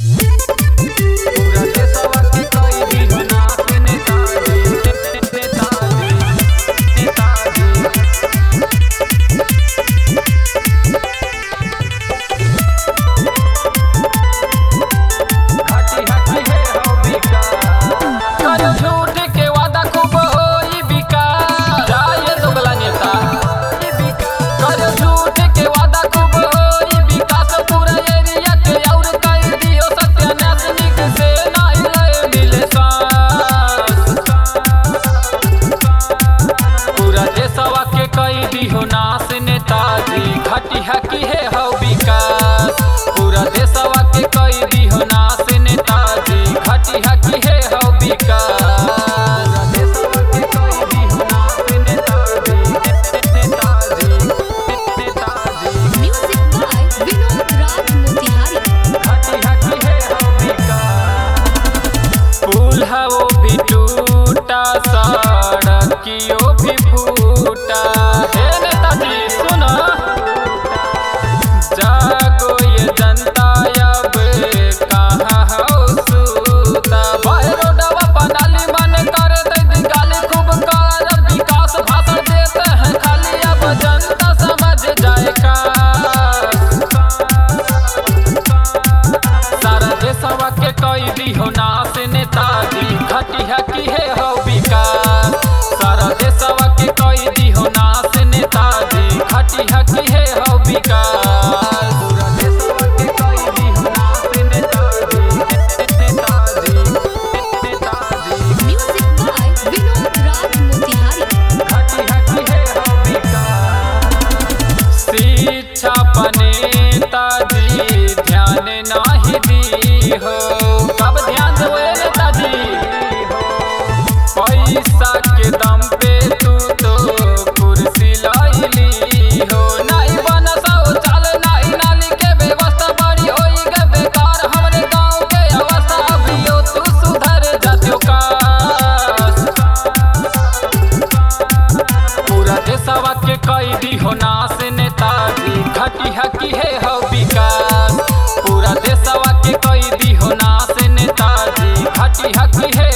पूरा देशवा के कई दिहो नाच नेताजी नेताजी हाथी हाथी है हो विकास करो झूठ के वादा खूब होई विकास जाए दोगला नेता करो झूठ के वादा खूब होई विकास पूरा एरिया के और कई दियो सत्यानाश निक से नहीं रहे मिले सांस पूरा देशवा के कई दिहो नाश नेताजी घाटी हकी है हो विकास पूरा देशवा के कई दिहो नाश नेताजी घाटी हकी है हो विकास पूरा देशवा के कई दिहो नाश नेताजी नेताजी नेताजी Music by Vinod Raj Motihari. हाथी हाथी है हो विकास पुल है वो भी टूटा सड़कियों भी फूटा हे नेताजी सुनो जागो ये जनता अब कहाँ हो सूता भाई रोडवा पनाली मन कर दे दिगाली खूब कर विकास भाषण देते हैं खाली अब जनता समझ जाए का सारा देशवा के कई दिहो नाश नेताजी घाटी हकी है हो विकास सारा देशवा के कई दिहो नाश नेताजी घाटी हकी है हो विकास पूरा देशवा के कई दिहो नाश नेताजी नेताजी नेताजी Music by Vinod Raj Motihari. घाटी हकी है हो विकास शिक्षा नेताजी ध्यान नाही दी हो कब ध्यान दो नेताजी पैसा के दम पे तू तो कुर्सी लाइली हो नहीं बन शौचाल नहीं नाली के व्यवस्था बड़ी होई गे बेकार हमरे गांव के अवस्था अभियो तू सुधर जातियो का पूरा देशवा के कई दिहो नाश नेताजी घाटी हकी है हो विकास पूरा देशवा के कई दिहो नाश नेताजी घाटी हकी है